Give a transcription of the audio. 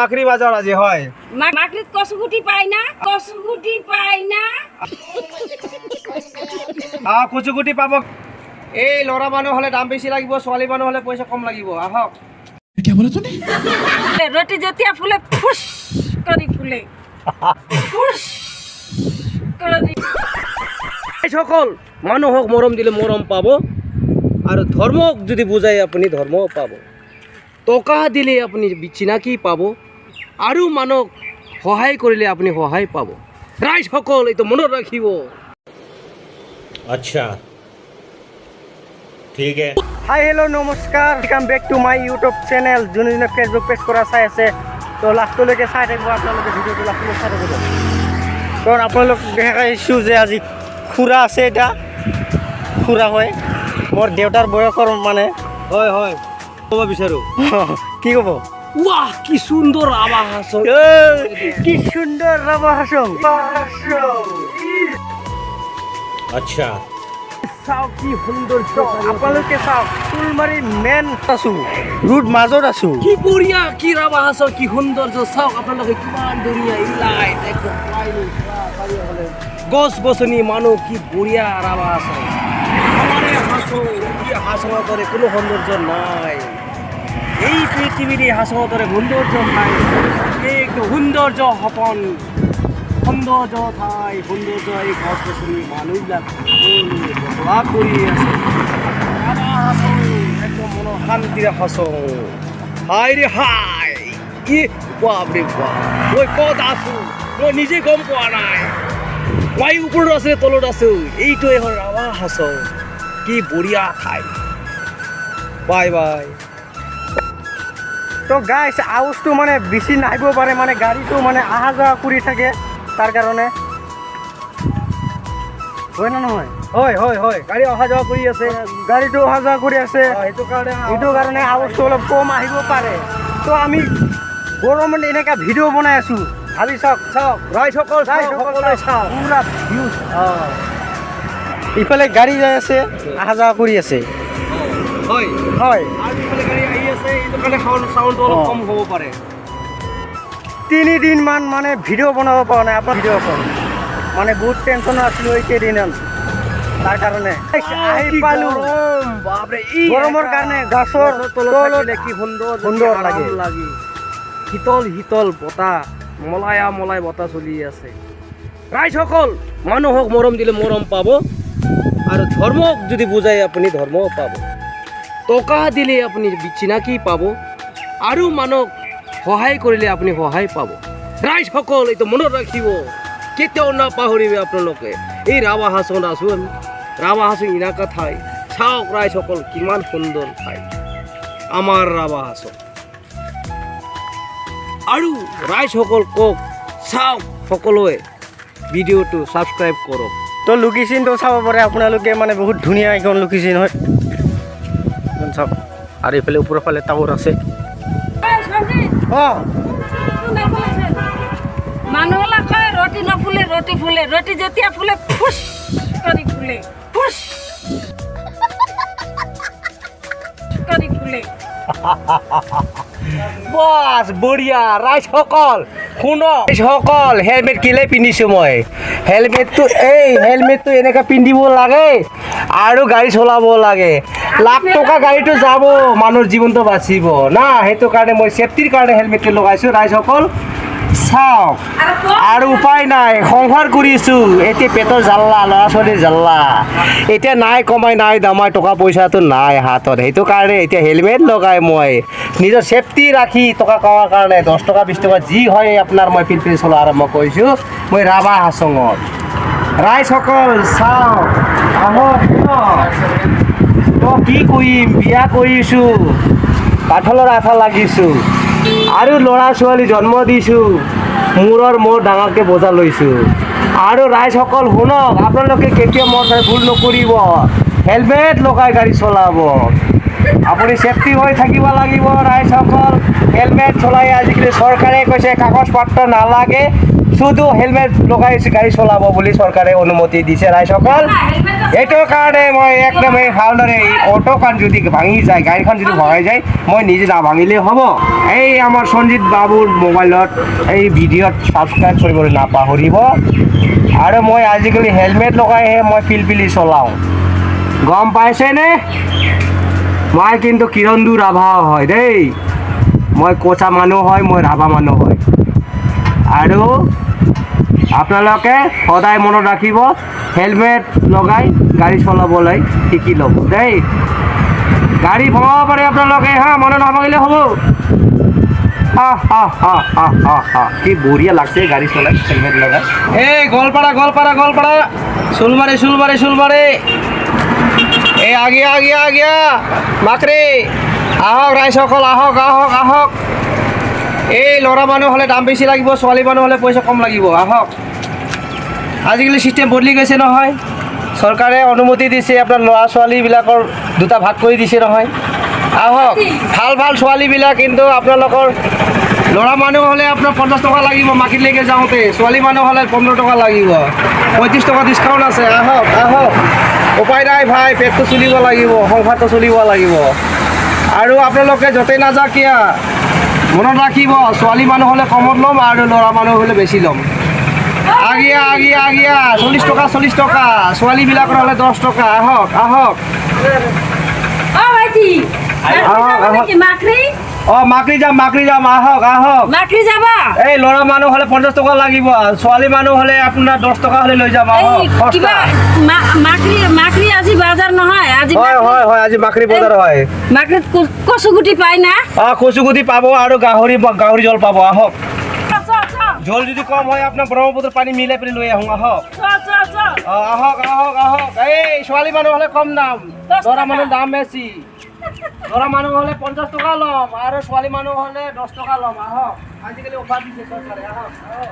মাকড়ি বাজার আজি হয় মাকড়িত কচুগুটি পায় না কচুগুটি পাব এই ল'ৰা মানুহ হলে দাম বেছি লাগিব ছোৱালী মানুহ হলে পইচা কম লাগিব আহক ৰুটি যেতিয়া ফুলে ফুস কৰি ফুলে ফুস কৰি সকল মানুহক মৰম দিলে মৰম পাব আৰু ধৰ্মক যদি বুজাই আপুনি ধৰ্ম পাব টকা দিলে আপুনি চিনাকি পাব আৰু মানুহক সহায় কৰিলে আপুনি সহায় পাব ৰাইজ সকল এইটো মনত ৰাখিব अच्छा ठीक है হাই হেল্ল' নমস্কাৰ welcome back to my YouTube channel যোনে যোনে ফেচবুক পেজ কৰা চাই আছে তো লাষ্টলৈকে চাই থাকিব আপোনালোকে ভিডিঅ'টো লাষ্টলৈকে চাই থাকিব কাৰণ আপোনালোক দেখাইছোঁ যে আজি খুৰা আছে এটা খুৰা হয় মোৰ দেউতাৰ বয়সৰ মানে হয় হয় ক'ব বিচাৰোঁ কি ক'ব ৱাহ কি সুন্দৰ আৱাজ হাসং কি সুন্দৰ আৱাজ হাসং अच्छा চাওক কি সৌন্দৰ্য আপোনালোকে চাওক ফুলমাৰী মেইন আছোঁ ৰোড মাজত আছোঁ কি বঢ়িয়া কি ৰাভা হাছ কি সৌন্দৰ্য চাওক আপোনালোকে কিমান ধুনীয়া ইলাইট একদম গছ গছনি মানুহ কি বঢ়িয়া ৰাভা হাছ হাছঙৰ দৰে কোনো সৌন্দৰ্য নাই এই পৃথিৱীৰ হাছঙৰ দৰে সৌন্দৰ্য নাই একদম সৌন্দৰ্য সপন সৌন্দৰ্য ঠাই সৌন্দৰ্য এই গছ গছনি মানুহবিলাক বসবাস কৰি আছে একদম মনৰ শান্তিৰে হাছং হাই ৰে হাই কি বাপৰে বাপ মই ক'ত আছোঁ মই নিজে গম পোৱা নাই মই ওপৰত আছে তলত আছোঁ এইটোৱে হ'ল ৰাভা হাছং কি বঢ়িয়া ঠাই বাই বাই তো গাইছ আৱাজটো মানে বেছি নাহিব পাৰে মানে গাড়ীটো মানে অহা যোৱা কৰি থাকে তাৰ কাৰণে হয় না নহয় হয় হয় হয় গাড়ী অহা যোৱা কৰি আছে গাড়ীটো অহা যোৱা কৰি আছে সেইটো কাৰণে আৱাজটো অলপ কম আহিব পাৰে তো আমি গৰমত এনেকুৱা ভিডিঅ' বনাই আছোঁ ভাবি চাওক চাওক ৰাইজসকল সকলোৱে চাওক পুৰা ভিউজ ইফালে গাড়ী যাই আছে অহা যোৱা কৰি আছে হয় হয় আৰু ইফালে গাড়ী আহি আছে এইটো কাৰণে চাউণ্ডটো অলপ কম হ'ব পাৰে 3 দিনমান মানে ভিডিঅ' বনাব পৰা নাই আপোনাৰ ভিডিঅ' এখন মানে বহুত টেনশ্যনত আছিলোঁ এই কেইদিনত তাৰ কাৰণে আহি পালোঁ গৰমৰ কাৰণে গাছৰ তলত কি সুন্দৰ লাগে শীতল শীতল বতাহ মলাই বতাহ চলি আছে ৰাইজসকল মানুহক মৰম দিলে মৰম পাব আৰু ধৰ্মক যদি বুজাই আপুনি ধৰ্ম পাব টকা দিলে আপুনি চিনাকি পাব আৰু মানুহক সহায় কৰিলে আপুনি সহায় পাব ৰাইজসকল এইটো মনত ৰাখিব কেতিয়াও নাপাহৰিব আপোনালোকে এই ৰাভা হাছঙত আছোঁ আমি ৰাভা হাছং এনেকুৱা ঠাই চাওক ৰাইজসকল কিমান সুন্দৰ ঠাই আমাৰ ৰাভা হাছং আৰু ৰাইজসকল কওক চাওক সকলোৱে ভিডিঅ'টো ছাবস্ক্ৰাইব কৰক তো লোকেশ্যনটো চাব পাৰে আপোনালোকে মানে বহুত ধুনীয়া এখন লোকেশ্যন হয় চাওক আৰু এইফালে ওপৰৰ ফালে টাৱাৰ আছে অঁ মানুহবিলাক কয় ৰুটি নফুলে ৰুটি ফুলে ৰুটি যেতিয়া ফুলে ফুস কৰি ফুলে ফুস কৰি ফুলে বাস বঢ়িয়া ৰাইজসকল শুনক ৰাইজসকল হেলমেট কেলৈ পিন্ধিছোঁ মই হেলমেটটো এনেকৈ পিন্ধিব লাগে আৰু গাড়ী চলাব লাগে লাখ টকা গাড়ীটো যাব মানুহৰ জীৱনটো বাচিব না সেইটো কাৰণে মই ছেফটিৰ কাৰণে হেলমেটটো লগাইছোঁ ৰাইজসকল চাওক আৰু উপায় নাই সংসাৰ কৰিছোঁ এতিয়া পেটৰ জাল্লা ল'ৰা ছোৱালীৰ জাল্লা এতিয়া নাই কমাই নাই দামাই টকা পইচাটো নাই হাতত সেইটো কাৰণে এতিয়া হেলমেট লগাই মই নিজৰ ছেফটি ৰাখি টকা কমাৰ কাৰণে 10 টকা 20 টকা যি হয় আপোনাৰ মই ফিল্ড চলোৱা আৰম্ভ কৰিছোঁ মই ৰাভা হাছঙত ৰাইজসকল চাওক আহক তো কি কৰিম বিয়া কৰিছোঁ কাঠলৰ আঠা লাগিছোঁ আৰু ল'ৰা ছোৱালী জন্ম দিছোঁ মূৰ ডাঙৰকৈ বোজা লৈছোঁ আৰু ৰাইজসকল শুনক আপোনালোকে কেতিয়াও মোৰ ভুল নকৰিব হেলমেট লগাই গাড়ী চলাব আপুনি ছেফটি হৈ থাকিব লাগিব ৰাইজসকল হেলমেট চলাই আজিকালি চৰকাৰে কৈছে কাগজ পত্ৰ নালাগে শুধু হেলমেট লগাই গাড়ী চলাব বুলি চৰকাৰে অনুমতি দিছে ৰাইজসকল। এইটোৰ কাৰণে মই একদম এই ভালদৰে এই অটোখন যদি ভাঙি যায়, গাড়ীখন যদি ভঙাই যায়, মই নিজে নাভাঙিলেই হ'ব। এই আমাৰ সঞ্জিত বাবুৰ মোবাইলত এই ভিডিঅ'ত ছাবস্ক্ৰাইব কৰিবলৈ নাপাহৰিব। আৰু মই আজিকালি হেলমেট লগাইহে মই পিলপিলি চলাওঁ, গম পাইছেনে? মই কিন্তু কিৰণদু ৰাভা হয় দেই, মই কোচা মানুহ হয়, মই ৰাভা মানুহ হয়। আৰু আপোনালোকে সদায় মনত ৰাখিব, হেলমেট লগাই গাড়ী চলাবলৈ শিকি ল'ব দেই। গাড়ী ভঙাব পাৰে আপোনালোকে, হা, মনত নাভাঙিলে হ'ব। কি বঢ়িয়া লাগছে গাড়ী চলাই হেলমেট লগাই। এই গোৱালপাৰা গোৱালপাৰা গোৱালপাৰা, চুলমাৰী চুলমাৰী চুলমাৰী, এই আগিয়া আগিয়া আগিয়া মাকৰি, আহক ৰাইজসকল, আহক আহক আহক। এই ল'ৰা মানুহ হ'লে দাম বেছি লাগিব, ছোৱালী মানুহ হ'লে পইচা কম লাগিব, আহক। আজিকালি চিষ্টেম বদলি গৈছে নহয়, চৰকাৰে অনুমতি দিছে, আপোনাৰ ল'ৰা ছোৱালীবিলাকৰ দুটা ভাগ কৰি দিছে নহয়। আহক, ভাল ভাল ছোৱালীবিলাক, কিন্তু আপোনালোকৰ ল'ৰা মানুহ হ'লে আপোনাৰ 50 টকা লাগিব মাৰ্কেটলৈকে যাওঁতে, ছোৱালী মানুহ হ'লে 15 টকা লাগিব, 35 টকা ডিছকাউণ্ট আছে। আহক আহক, উপায় নাই ভাই, পেটটো চলিব লাগিব, সংসাৰটো চলিব লাগিব। আৰু আপোনালোকে য'তেই নাযাওক কিয়া মনত ৰাখিব, ছোৱালী মানুহ হ'লে কমত ল'ম আৰু ল'ৰা মানুহ হ'লে বেছি ল'ম। আগিয়া আগিয়া আগিয়া, 40 টকা 40 টকা, ছোৱালীবিলাকৰ হ'লে 10 টকা। আহক আহক। অ' ভাইটি, আহক আহক। মাকৰি অঁ মাকৰি যাম, আহক আহক। মাকৰি যাবা? এই ল'ৰা মানুহ হ'লে 50 টকা লাগিব, ছোৱালী মানুহ হ'লে আপোনাৰ 10 টকা হ'লে লৈ যাম। আহক, এই সস্তা। কিবা মাকৰি আজি বজাৰ নহয়, আজি হয় হয় হয়, আজি মাকৰি বজাৰ হয়। মাকৰিত কচুগুটি পাই না? অঁ কচুগুটি পাব আৰু গাহৰি জল পাব। আহক, চ জল যদি কম হয় আপোনাৰ ব্ৰহ্মপুত্ৰৰ পানী মিলাই পেলাই লৈ আহোঁ। আহক চ অঁ আহক আহক আহক। এই ছোৱালী মানুহ হ'লে কম দাম, 10 ল'ৰা টকা। মানুহ দাম বেছি। ল'ৰা মানুহ হ'লে 50 টকা ল'ম আৰু ছোৱালী মানুহ হ'লে 10 টকা ল'ম। আহক, আজিকালি অফাৰ দিছে চৰকাৰে। আহক আহক।